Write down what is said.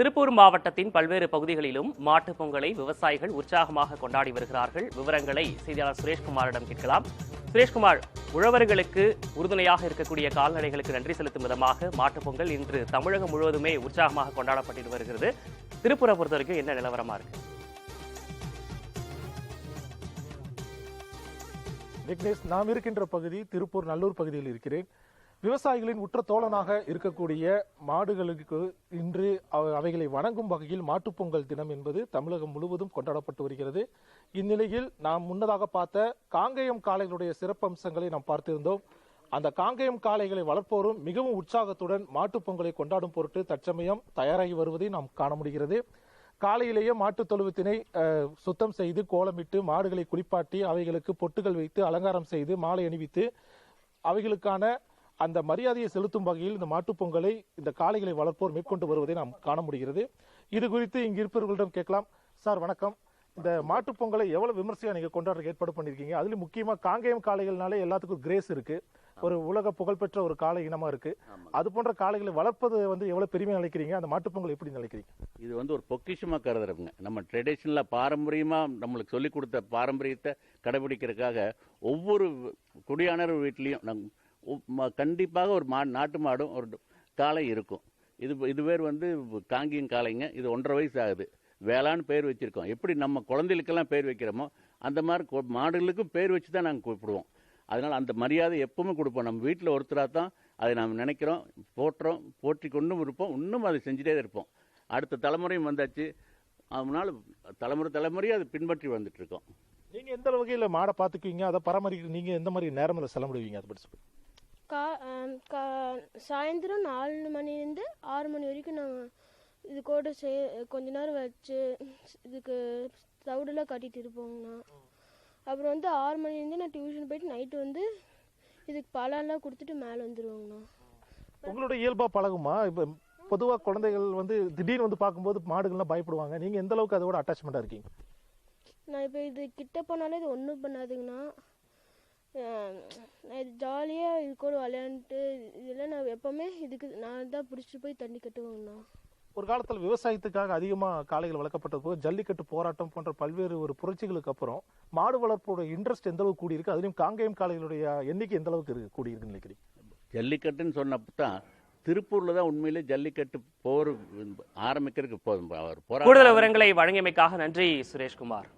திருப்பூர் மாவட்டத்தின் பல்வேறு பகுதிகளிலும் மாட்டுப் பொங்கலை விவசாயிகள் உற்சாகமாக கொண்டாடி வருகிறார்கள். விவரங்களை செய்தியாளர் சுரேஷ்குமாரிடம் கேட்கலாம். சுரேஷ்குமார், உழவர்களுக்கு உறுதுணையாக இருக்கக்கூடிய கால்நடைகளுக்கு நன்றி செலுத்தும் விதமாக மாட்டுப் பொங்கல் இன்று தமிழகம் முழுவதுமே உற்சாகமாக கொண்டாடப்பட்டு வருகிறது. திருப்பூரை பொறுத்த வரைக்கும் என்ன நிலவரமா இருக்கு? விக்னேஷ், நாம் இருக்கின்ற பகுதி திருப்பூர் நல்லூர் பகுதியில் இருக்கிறேன். விவசாயிகளின் உற்ற தோழனாக இருக்கக்கூடிய மாடுகளுக்கு இன்று அவைகளை வணங்கும் வகையில் மாட்டுப்பொங்கல் தினம் என்பது தமிழகம் முழுவதும் கொண்டாடப்பட்டு வருகிறது. இந்நிலையில் நாம் முன்னதாக பார்த்த காங்கேயம் காளைகளுடைய சிறப்பம்சங்களை நாம் பார்த்திருந்தோம். அந்த காங்கேயம் காளைகளை வளர்ப்போரும் மிகவும் உற்சாகத்துடன் மாட்டுப்பொங்கலை கொண்டாடும் பொருட்டு தற்சமயம் தயாராகி வருவதை நாம் காண முடிகிறது. காலையிலேயே மாட்டு தொழுவத்தினை சுத்தம் செய்து கோலமிட்டு மாடுகளை குளிப்பாட்டி அவைகளுக்கு பொட்டுகள் வைத்து அலங்காரம் செய்து மாலை அணிவித்து அவைகளுக்கான அந்த மரியாதையை செலுத்தும் வகையில் இந்த மாட்டுப்பொங்கலை இந்த காளைகளை வளர்ப்போர் மேற்கொண்டு வருவதை நாம் காண முடிகிறது. இது குறித்து இங்கு இருப்பவர்களிடம் கேட்கலாம். சார் வணக்கம். இந்த மாட்டுப்பொங்கலை எவ்வளவு விமர்சையா நீங்க கொண்டாட ஏற்பாடு பண்ணிருக்கீங்க? அதுலயும் முக்கியமா காங்கேயம் காளைகள்னாலே எல்லாத்துக்கும் கிரேஸ் இருக்கு, ஒரு உலக புகழ்பெற்ற ஒரு காளை இனமா இருக்கு. அது போன்ற காளைகளை வளர்ப்பது எவ்வளவு பெருமையா நினைக்கிறீங்க? அந்த மாட்டுப்பொங்கல் எப்படி நினைக்கிறீங்க? இது ஒரு பொக்கிஷமா கருதுறவங்க. நம்ம ட்ரெடிஷனலா பாரம்பரியமா நம்மளுக்கு சொல்லிக் கொடுத்த பாரம்பரியத்தை கடைபிடிக்கிறதுக்காக ஒவ்வொரு குடியானர் வீட்லயும் கண்டிப்பாக ஒரு நாட்டு மாடும் ஒரு காளை இருக்கும். இது பேர் காங்கேயம் காளைங்க. இது 1.5 வயசு ஆகுது. வேளாண் பேர் வச்சிருக்கோம். எப்படி நம்ம குழந்தைகளுக்கெல்லாம் பேர் வைக்கிறோமோ அந்த மாதிரி மாடுகளுக்கும் பேர் வச்சு தான் நாங்கள் கூப்பிடுவோம். அதனால் அந்த மரியாதை எப்பவுமே கொடுப்போம். நம்ம வீட்டில் ஒருத்தராக தான் அதை நாம் நினைக்கிறோம், போற்றி கொண்டும் இருப்போம். இன்னும் அதை செஞ்சுட்டே இருப்போம். அடுத்த தலைமுறையும் வந்தாச்சு. அதனால தலைமுறையாக அதை பின்பற்றி வந்துட்டு இருக்கோம். நீங்க எந்த வகையில் மாடை பார்த்துக்குவீங்க, அதை பராமரிக்க நீங்க எந்த மாதிரி நேரம் அதை செலவிடுவீங்க? அதை பற்றி சாயந்தரம் 4 மணிலேருந்து 6 மணி வரைக்கும் நாங்கள் இது கூட கொஞ்ச நேரம் வச்சு இதுக்கு தவிடெல்லாம் கட்டிட்டு இருப்போங்கண்ணா. அப்புறம் 6 மணிலேருந்து நான் டியூஷன் போயிட்டு நைட்டு இதுக்கு பழம்லாம் கொடுத்துட்டு மேலே வந்துடுவோங்கண்ணா. உங்களோட இயல்பாக பழகுமா? இப்போ பொதுவாக குழந்தைகள் திடீர்னு பார்க்கும்போது மாடுகள்லாம் பயப்படுவாங்க. நீங்கள் எந்த அளவுக்கு அதோட அட்டாச்மெண்ட்டாக இருக்கீங்க? நான் இப்போ இது கிட்ட போனாலே இது ஒன்றும் பண்ணாதுங்கண்ணா. நான் இது ஜாலியாக இது கூட விளையாண்டுட்டு இதெல்லாம் நான் எப்போவுமே இதுக்கு நான் தான் பிடிச்சிட்டு போய் தண்ணி கட்டுவேங்கண்ணா. ஒரு காலத்தில் விவசாயத்துக்காக அதிகமாக காளைகள் வளர்க்கப்பட்டது போக ஜல்லிக்கட்டு போராட்டம் போன்ற பல்வேறு புரட்சிகளுக்கு அப்புறம் மாடு வளர்ப்போட இன்ட்ரெஸ்ட் எந்த அளவுக்கு கூடியிருக்கு? அதுலேயும் காங்கேயம் காளைகளுடைய எண்ணிக்கை எந்த அளவுக்கு கூடியிருக்குன்னு நினைக்கிறீங்க? ஜல்லிக்கட்டுன்னு சொன்னப்போ தான் திருப்பூர்ல தான் உண்மையிலே ஜல்லிக்கட்டு போர் ஆரம்பிக்கிறதுக்கு கூடுதல் விவரங்களை வழங்கியமைக்காக நன்றி சுரேஷ்குமார்.